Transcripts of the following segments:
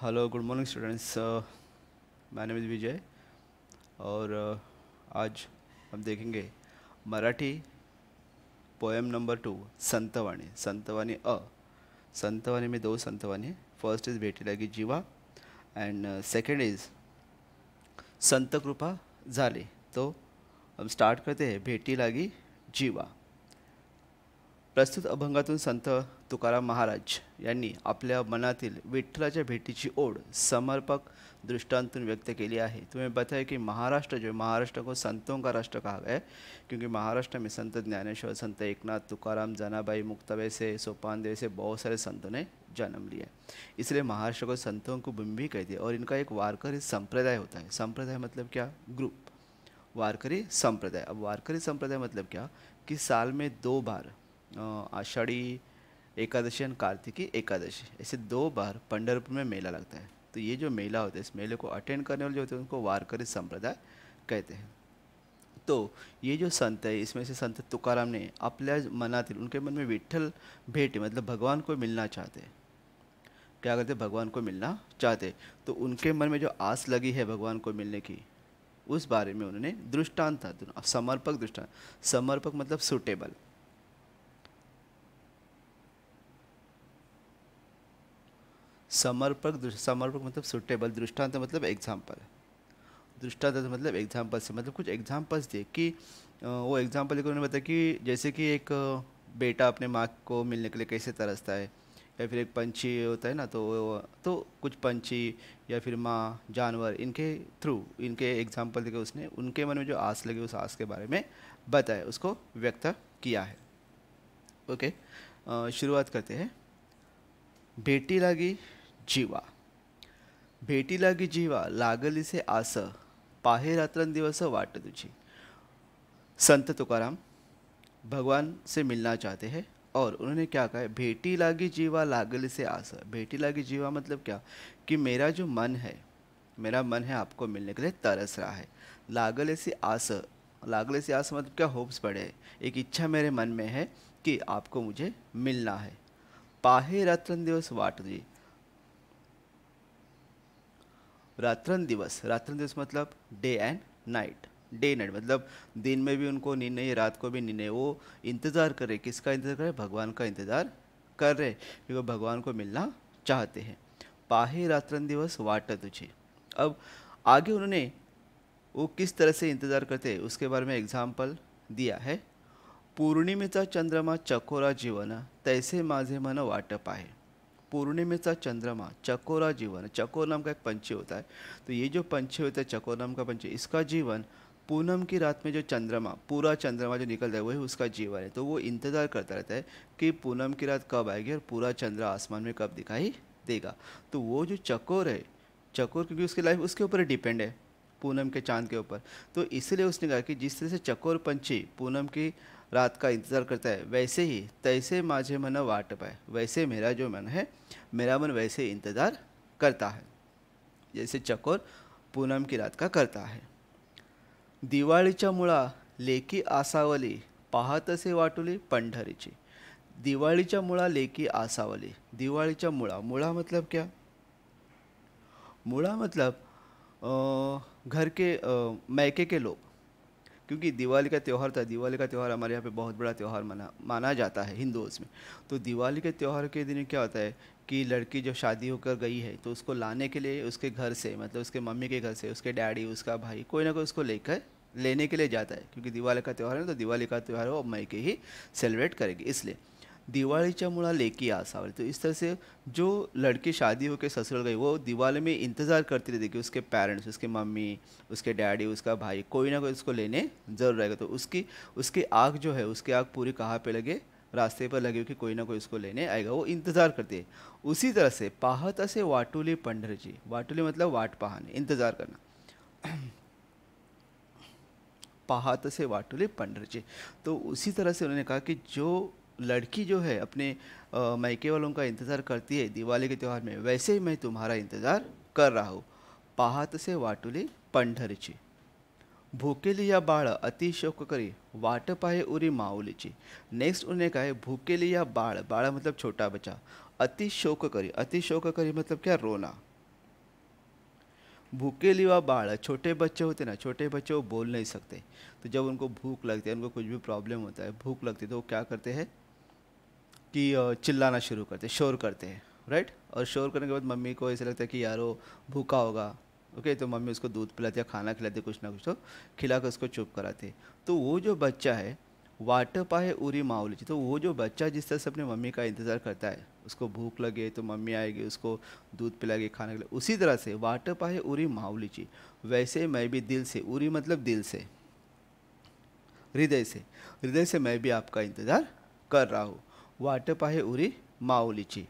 Hello good morning students. My name is Vijay और आज हम देखेंगे मराठी पोएम नंबर 2 संतवाणी। संतवाणी में दो संतवाणी है। फर्स्ट इज़ भेटी लागी जीवा एंड सेकंड इज़ संत कृपा झाली। तो हम स्टार्ट करते हैं भेटी लागी जीवा। प्रस्तुत अभंगातून संत तुकाराम महाराज यांनी आपल्या मनातील विठ्ठलाच्या भेटीची ओढ समर्पक दृष्टांतून व्यक्त केली आहे। तुम्हें पता है कि महाराष्ट्र जो है, महाराष्ट्र को संतों का राष्ट्र कहा गया है क्योंकि महाराष्ट्र में संत ज्ञानेश्वर, संत एकनाथ, तुकाराम, जनाबाई, मुक्ताबाई से सोपानदेव से बहुत सारे संतों ने जन्म लिया है। इसलिए महाराष्ट्र को संतों को भूमि भी कहते हैं। और इनका एक वारकरी संप्रदाय होता है। संप्रदाय मतलब क्या? ग्रुप, वारकरी संप्रदाय। अब वारकरी संप्रदाय मतलब क्या कि साल में दो बार आषाढ़ी एकादशी और कार्तिकी एकादशी, ऐसे दो बार पंढरपुर में मेला लगता है। तो ये जो मेला होता है, इस मेले को अटेंड करने वाले जो होते हैं उनको वारकरी संप्रदाय कहते हैं। तो ये जो संत है, इसमें से संत तुकाराम ने आपल्या मनातील, उनके मन में विठ्ठल भेटे मतलब भगवान को मिलना चाहते हैं। क्या करते? भगवान को मिलना चाहते। तो उनके मन में जो आस लगी है भगवान को मिलने की, उस बारे में उन्होंने दृष्टांत था, समर्पक दृष्टांत। समर्पक मतलब सुटेबल। समर्पक मतलब सुटेबल। दृष्टांत मतलब एग्जाम्पल। दृष्टांत मतलब एग्जाम्पल से मतलब कुछ एग्जाम्पल्स दिए कि वो एग्जाम्पल लेकर उन्होंने बताया कि जैसे कि एक बेटा अपने माँ को मिलने के लिए कैसे तरसता है, या फिर एक पंछी होता है ना, तो कुछ पंछी या फिर माँ, जानवर, इनके थ्रू इनके एग्जाम्पल देकर उसने उनके मन में जो आस लगी उस आस के बारे में बताया, उसको व्यक्त किया है। ओके, शुरुआत करते हैं। भेटी लागी जीवा। भेटी लागी जीवा लागली से आस, पाहे रात्रंदिवस वाट तुझी। संत तुकाराम भगवान से मिलना चाहते हैं और उन्होंने क्या कहा है? भेटी लागी जीवा लागली से आस। भेटी लागी जीवा मतलब क्या कि मेरा जो मन है, मेरा मन है आपको मिलने के लिए तरस रहा है। लागले से आस, लागले से आस मतलब क्या? होप्स पड़े, एक इच्छा मेरे मन में है कि आपको मुझे मिलना है। पाहे रात्रंदिवस वाट तुझी। रात्रन दिवस मतलब day and night. Day night मतलब दिन में भी उनको नींद नहीं, रात को भी नींद नहीं। वो इंतज़ार कर रहे। किसका इंतज़ार कर रहे? भगवान का इंतज़ार कर रहे, क्योंकि वो भगवान को मिलना चाहते हैं। पाहे रात्रन दिवस वाट तुझे। अब आगे उन्होंने वो किस तरह से इंतज़ार करते हैं उसके बारे में एग्जाम्पल दिया है। पौर्णिमेचा चंद्रमा चकोरा जीवन, तैसे माझे मन वाट पाहे। पूर्णिमेचा चंद्रमा चकोरा जीवन, चकोर नाम का एक पंछी होता है। तो ये जो पंछी होता है चकोर नाम का पंछी, इसका जीवन पूनम की रात में जो चंद्रमा, पूरा चंद्रमा जो निकलता है वही उसका जीवन है। तो वो इंतज़ार करता रहता है कि पूनम की रात कब आएगी और पूरा चंद्र आसमान में कब दिखाई देगा। तो वो जो चकोर है, चकोर क्योंकि उसकी लाइफ उसके ऊपर डिपेंड है, पूनम के चांद के ऊपर। तो इसलिए उसने कहा कि जिस तरह से चकोर पंछी पूनम की रात का इंतज़ार करता है, वैसे ही तैसे माझे मन वाट पाए, वैसे मेरा जो मन है, मेरा मन वैसे इंतज़ार करता है जैसे चकोर पूनम की रात का करता है। दिवाळीच्या मुळा लेकी आसावली, पाहतसे वाटुली पंढरीची। दिवाळीच्या मुळा लेकी आसावली। दिवाळीच्या मुळा, मुळा मतलब क्या? मुळा मतलब घर के मैके के लोग। क्योंकि दिवाली का त्यौहार था, दिवाली का त्यौहार हमारे यहाँ पे बहुत बड़ा त्यौहार माना जाता है हिंदुओं में। तो दिवाली के त्यौहार के दिन क्या होता है कि लड़की जो शादी होकर गई है तो उसको लाने के लिए उसके घर से, मतलब उसके मम्मी के घर से, उसके डैडी, उसका भाई, कोई ना कोई उसको लेकर लेने के लिए जाता है। क्योंकि दिवाली का त्यौहार है तो दिवाली का त्यौहार वो मैके ही सेलिब्रेट करेगी, इसलिए दिवाळीच्या मुळा लेकी आसावली। तो इस तरह से जो लड़की शादी होकर ससुराल गई वो दिवाली में इंतज़ार करती रहती कि उसके पेरेंट्स, उसके मम्मी, उसके डैडी, उसका भाई, कोई ना कोई उसको लेने ज़रूर रहेगा। तो उसकी उसकी आग जो है, उसकी आग पूरी कहाँ पे लगे? रास्ते पर लगे कि कोई ना कोई उसको लेने आएगा, वो इंतज़ार करती है। उसी तरह से पाहत असे वाटुली पंढरीची। वाटुली मतलब वाट पाहने, इंतज़ार करना। पाहत से वाटुले पंढरीची। तो उसी तरह से उन्होंने कहा कि जो लड़की जो है अपने मायके वालों का इंतज़ार करती है दिवाली के त्यौहार में, वैसे ही मैं तुम्हारा इंतज़ार कर रहा हूँ। पाहत से वाटुली पंढरीची। भूकेली या बाळ अति शोक करी, वाट पाहे उरी माऊलीची। नेक्स्ट उन्होंने कहा है भूकेली या बाळ, बाळ मतलब छोटा बच्चा, अति शोक करी। अति शोक करी मतलब क्या? रोना। भूकेली व बाळ, छोटे बच्चे होते ना, छोटे बच्चे वो बोल नहीं सकते, तो जब उनको भूख लगती है, उनको कुछ भी प्रॉब्लम होता है, भूख लगती है, तो वो क्या करते हैं कि चिल्लाना शुरू करते हैं, शोर करते हैं, राइट। और शोर करने के बाद मम्मी को ऐसा लगता है कि यार वो भूखा होगा, ओके, तो मम्मी उसको दूध पिलाती है, खाना खिलाती है, कुछ ना कुछ तो खिला कर उसको चुप कराती है। तो वो जो बच्चा है, वाट पाए उरी माऊलीची, तो वो जो बच्चा जिस तरह से अपनी मम्मी का इंतज़ार करता है, उसको भूख लगे तो मम्मी आएगी, उसको दूध पिलाएगी, खाना खिला, उसी तरह से वाट पाए उरी माऊलीची, वैसे मैं भी दिल से, उरी मतलब दिल से, हृदय से मैं भी आपका इंतज़ार कर रहा हूँ। वाट पाहे उरी माऊलीची,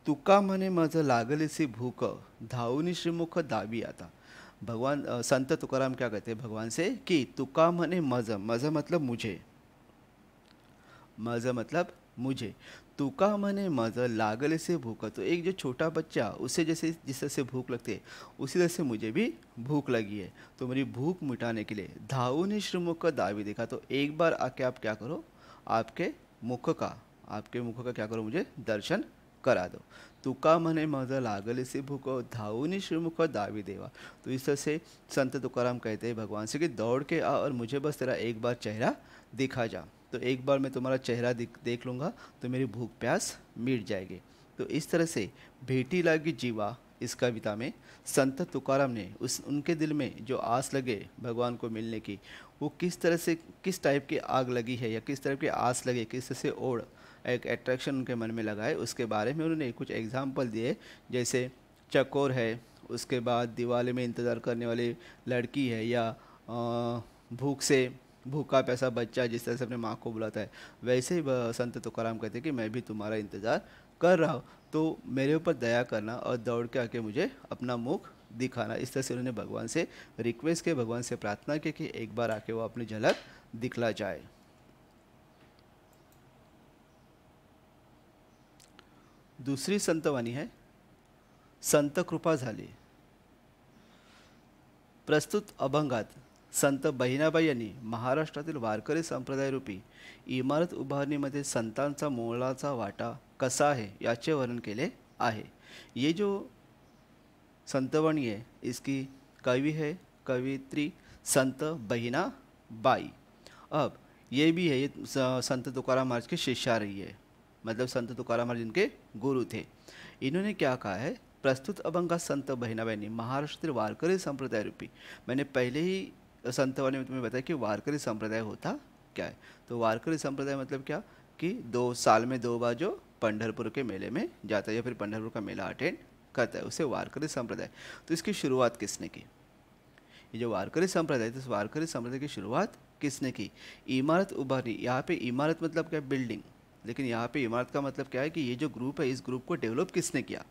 तुका म्हणे मज लागलीसी भूक, धावूनी श्रीमुख दाबी आता। भगवान संत तुकाराम क्या कहते हैं भगवान से कि तुका म्हणे मज, मज मतलब मुझे, मज मतलब मुझे, तुका म्हणे मज लागले से भूख, तो एक जो छोटा बच्चा उसे जैसे जिस तरह से भूख लगती है, उसी तरह से मुझे भी भूख लगी है, तो मेरी भूख मिटाने के लिए धावुनी श्रीमुख का दावी देखा, तो एक बार आके आप क्या करो, आपके मुख का, आपके मुख का क्या करो, मुझे दर्शन करा दो। तुका म्हणे मज लागले से भूख, धावुनी श्रीमुख दावी देवा, तो इस तरह से संत तुकाराम कहते हैं भगवान से कि दौड़ के आ और मुझे बस तेरा एक बार चेहरा दिखा जा, तो एक बार मैं तुम्हारा चेहरा देख लूँगा तो मेरी भूख प्यास मिट जाएगी। तो इस तरह से भेटी लागी जीवा, इस कविता में संत तुकाराम ने उस उनके दिल में जो आस लगे भगवान को मिलने की, वो किस तरह से, किस टाइप की आग लगी है या किस तरह की आस लगे, किस तरह से ओढ़, एक अट्रैक्शन उनके मन में लगा है, उसके बारे में उन्होंने कुछ एग्जाम्पल दिए, जैसे चकोर है, उसके बाद दिवाली में इंतज़ार करने वाली लड़की है, या भूख से भूखा पैसा बच्चा जिस तरह से अपने माँ को बुलाता है, वैसे ही संत तुकाराम कहते हैं कि मैं भी तुम्हारा इंतज़ार कर रहा हूँ, तो मेरे ऊपर दया करना और दौड़ के आके मुझे अपना मुख दिखाना। इस तरह से उन्होंने भगवान से रिक्वेस्ट की, भगवान से प्रार्थना की कि एक बार आके वो अपनी झलक दिखला जाए। दूसरी संतवाणी है संत कृपा झाली। प्रस्तुत अभंगात संत बहिणाबाई यांनी महाराष्ट्रातील वारकरी संप्रदायरूपी इमारत उभारणीमध्ये संतांचा मोलाचा वाटा कसा आहे याचे वर्णन केले आहे। ये जो संतवाणी है इसकी कवि है, कवित्री संत बहिणाबाई। अब ये भी है, ये संत तुकाराम महाराज के शिष्या रही है, मतलब संत तुकाराम महाराज इनके गुरु थे। इन्होंने क्या कहा है, प्रस्तुत अभंगा संत बहिणाबाई ने महाराष्ट्र वारकरी संप्रदाय रूपी, मैंने पहले ही संतवाणी में तुम्हें बताया कि वारकरी संप्रदाय होता क्या है। तो वारकरी संप्रदाय मतलब क्या कि 2 साल में 2 बार जो पंढरपुर के मेले में जाता है या फिर पंढरपुर का मेला अटेंड करता है, उसे वारकरी संप्रदाय। तो इसकी शुरुआत किसने की, ये जो वारकरी संप्रदाय है, तो इस वारकरी संप्रदाय की शुरुआत किसने की, इमारत उभारनी। यहाँ पे इमारत मतलब क्या, बिल्डिंग, लेकिन यहाँ पे इमारत का मतलब क्या है कि ये जो ग्रुप है, इस ग्रुप को डेवलप किसने किया,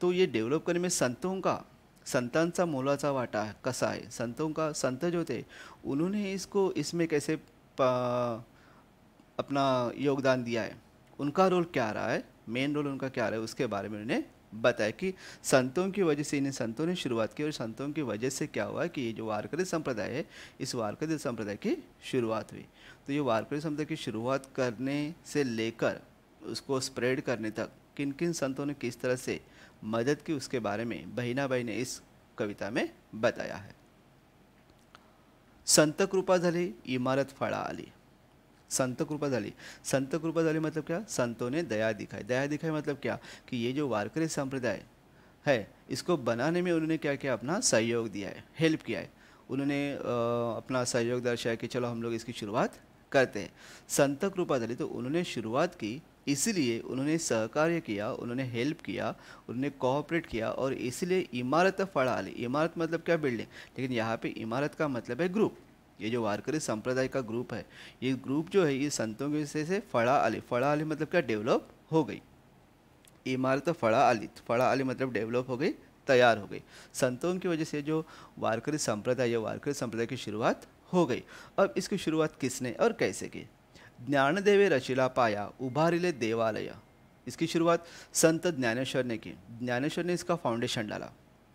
तो ये डेवलप करने में संतों का, संतांचा मोलाचा वाटा है कसा है, संतों का, संत जो थे उन्होंने इसको, इसमें कैसे अपना योगदान दिया है, उनका रोल क्या रहा है, मेन रोल उनका क्या रहा है, उसके बारे में उन्होंने बताया कि संतों की वजह से, इन्हें संतों ने शुरुआत की और संतों की वजह से क्या हुआ कि ये जो वारकरी संप्रदाय है, इस वारकरी संप्रदाय की शुरुआत हुई। तो ये वारकरी संप्रदाय की शुरुआत करने से लेकर उसको स्प्रेड करने तक किन किन संतों ने किस तरह से मदद की, उसके बारे में बहिणाबाई ने इस कविता में बताया है। संत कृपा झाली, इमारत फळा आली। संत कृपा झाली, संत कृपा झाली मतलब क्या, संतों ने दया दिखाई। दया दिखाई मतलब क्या कि ये जो वारकरी संप्रदाय है, इसको बनाने में उन्होंने क्या किया, अपना सहयोग दिया है, हेल्प किया है, उन्होंने अपना सहयोग दर्शाया कि चलो हम लोग इसकी शुरुआत करते हैं। संत कृपा झाली, तो उन्होंने शुरुआत की, इसलिए उन्होंने सहकार्य किया, उन्होंने हेल्प किया, उन्होंने कोऑपरेट किया, और इसलिए इमारत फळा आली। इमारत मतलब क्या, बिल्डिंग, लेकिन यहाँ पे इमारत का मतलब है ग्रुप। ये जो वारकरी संप्रदाय का ग्रुप है, ये ग्रुप जो है ये संतों की वजह से फळा आली। फळा आली मतलब क्या, डेवलप हो गई। इमारत फळा आली, फळा आली मतलब डेवलप हो गई, तैयार हो गई। संतों की वजह से जो वारकरी संप्रदाय, ये वारकरी संप्रदाय की शुरुआत हो गई। अब इसकी शुरुआत किसने और कैसे की, ज्ञानदेवे रचिला पाया, उभारिले देवालय। इसकी शुरुआत संत ज्ञानेश्वर ने की। ज्ञानेश्वर ने इसका फाउंडेशन डाला।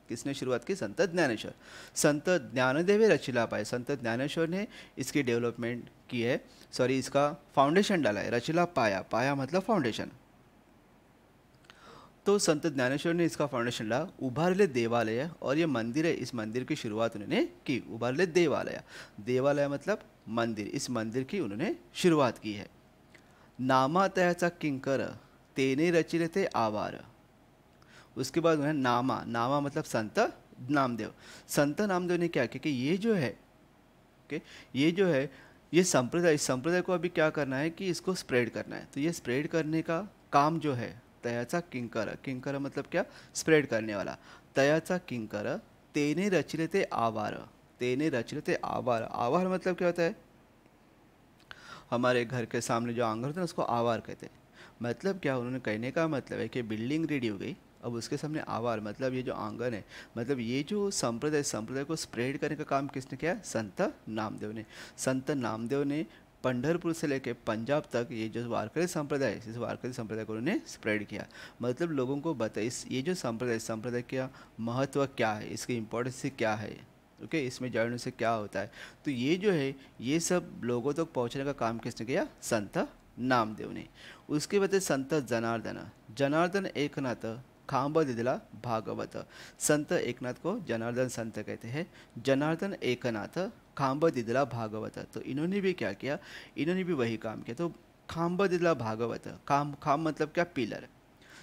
किसने शुरुआत की, संत ज्ञानेश्वर। संत ज्ञानदेवे रचिला पाया, संत ज्ञानेश्वर ने इसकी डेवलपमेंट की है, सॉरी इसका फाउंडेशन डाला है। रचिला पाया, पाया मतलब फाउंडेशन। तो संत ज्ञानेश्वर ने इसका फाउंडेशन ला उभारले देवालय, और ये मंदिर है, इस मंदिर की शुरुआत उन्होंने की। उभारले देवालय, देवालय मतलब मंदिर, इस मंदिर की उन्होंने शुरुआत की है। नामा तयाचा किंकर तेने रचिले ते आवार। उसके बाद उन्होंने नामा, नामा मतलब संत नामदेव। संत नामदेव ने क्या किया कि ये जो है ये जो है ये संप्रदाय, इस संप्रदाय को अभी क्या करना है कि इसको स्प्रेड करना है। तो ये स्प्रेड करने का काम जो है, तयाचा किंकर, किंकर मतलब क्या, स्प्रेड करने वाला। तयाचा किंकर तेने रचिले आवार, तेने रचिले आवार। आवार मतलब क्या होता है, हमारे घर के सामने जो आंगन होता है उसको आवार कहते हैं। मतलब क्या, उन्होंने कहने का मतलब है कि बिल्डिंग रेडी हो गई, अब उसके सामने आवार मतलब ये जो आंगन है, मतलब ये जो संप्रदाय को स्प्रेड करने का काम किसने किया, संत नामदेव ने। संत नामदेव ने पंढरपुर से लेकर पंजाब तक ये जो वारकरी संप्रदाय है, इस वारकरी संप्रदाय को उन्होंने स्प्रेड किया। मतलब लोगों को बताया इस ये जो संप्रदाय का महत्व क्या है, इसकी इम्पोर्टेंस क्या है, ओके, इसमें जड़ने से क्या होता है। तो ये जो है ये सब लोगों तक पहुंचने का काम किसने किया, संत नामदेव ने। उसके बाद संत जनार्दन, जनार्दन एकनाथ खांब दिदला भागवत। संत एकनाथ को जनार्दन संत कहते हैं। जनार्दन एकनाथ खांब दिदला भागवत, तो इन्होंने भी क्या किया, इन्होंने भी वही काम किया। तो खांब दिदला भागवत, खाम मतलब क्या, पिलर।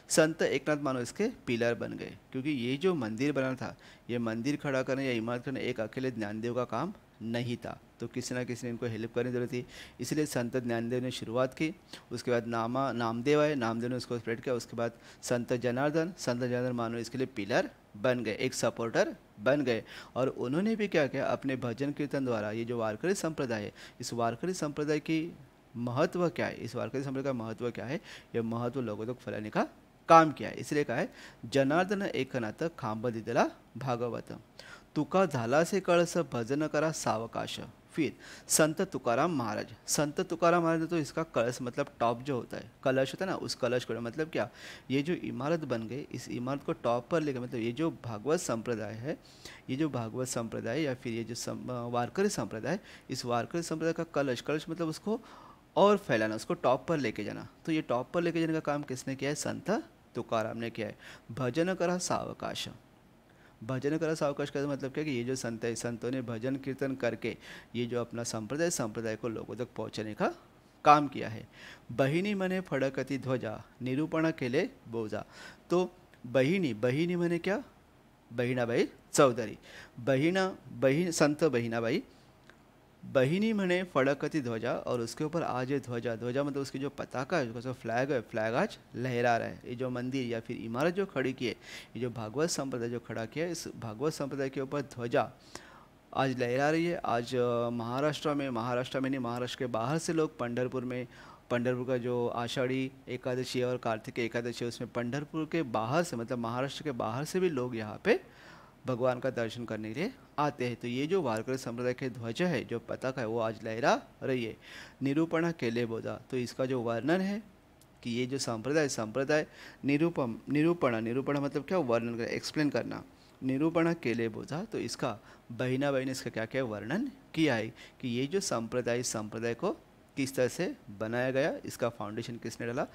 संत एकनाथ मानो इसके पिलर बन गए, क्योंकि ये जो मंदिर बना था, ये मंदिर खड़ा करने या इमारत करने एक अकेले ज्ञानदेव का काम नहीं था, तो किसी ना किसी ने इनको हेल्प करने की जरूरत थी। इसलिए संत ज्ञानदेव ने शुरुआत की। उसके बाद नामदेव आए, नामदेव ने उसको स्प्रेड किया। उसके बाद संत जनार्दन मानो इसके लिए पिलर बन गए, एक सपोर्टर बन गए। और उन्होंने भी क्या किया, अपने भजन कीर्तन द्वारा ये जो वारकरी संप्रदाय है, इस वारकरी संप्रदाय की महत्व क्या है, इस वारकरी संप्रदाय का महत्व क्या है, यह महत्व लोगों तक फैलाने का काम किया है। इसलिए कहा है जनार्दन एकनाथ खांब दिदला भागवत। तुका झाला से कळस भजन करा सावकाश। फिर संत तुकाराम महाराज, संत तुकाराम महाराज ने तो इसका कलश मतलब टॉप जो होता है, कलश होता है ना, उस कलश को मतलब क्या, ये जो इमारत बन गई, इस इमारत को टॉप पर लेकर, मतलब ये जो भागवत संप्रदाय है, ये जो भागवत संप्रदाय या फिर ये जो वारकरी संप्रदाय, इस वारकरी संप्रदाय का कलश, कलश मतलब उसको और फैलाना, उसको टॉप पर लेके जाना। तो ये टॉप पर लेके जाने का काम किसने किया है, संत तुकाराम ने किया है। भजन करा सावकाश, भजन करा सावकाश का मतलब क्या कि ये जो संत है, संतों ने भजन कीर्तन करके ये जो अपना संप्रदाय को लोगों तक पहुंचाने का काम किया है। बहिनी मने फड़कती ध्वजा निरूपण केले बोजा। तो बहिनी मने क्या, बहिणाबाई चौधरी, बहीन संत बहिणाबाई, बहिनी मने फड़कती ध्वजा, और उसके ऊपर आज ये ध्वजा, ध्वजा मतलब उसकी जो पताका है, उसका फ्लैग है, फ्लैग आज लहरा रहा है। ये जो मंदिर या फिर इमारत जो खड़ी की है, ये जो भागवत संप्रदाय जो खड़ा किया है, इस भागवत संप्रदाय के ऊपर ध्वजा आज लहरा रही है। आज महाराष्ट्र में नहीं, महाराष्ट्र के बाहर से लोग पंढरपुर का जो आषाढ़ी एकादशी और कार्तिक एकादशी है, उसमें पंढरपुर के बाहर से, मतलब महाराष्ट्र के बाहर से भी लोग यहाँ पे भगवान का दर्शन करने के लिए आते हैं। तो ये जो वारकरी संप्रदाय के ध्वज है, जो पताका है, वो आज लहरा रही है। निरूपण केले बोधा, तो इसका जो वर्णन है कि ये जो संप्रदाय निरूपण मतलब क्या, वर्णन कर, एक्सप्लेन करना। निरूपण केले बोधा, तो इसका बहिणाबाई ने इसका क्या क्या वर्णन किया है कि ये जो संप्रदाय को किस तरह से बनाया गया, इसका फाउंडेशन किसने डाला,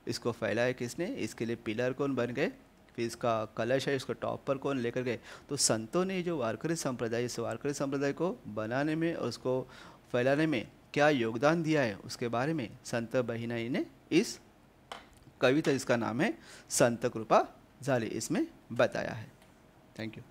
इसको फैलाया किसने, इसके लिए पिलर कौन बन गए, फिर इसका कलश है, इसको टॉप पर कौन लेकर गए। तो संतों ने जो वारकरी संप्रदाय, इस वारकरी संप्रदाय को बनाने में और उसको फैलाने में क्या योगदान दिया है, उसके बारे में संत बहिणाई ने इस कविता, इसका नाम है संत कृपा झाले, इसमें बताया है। Thank you.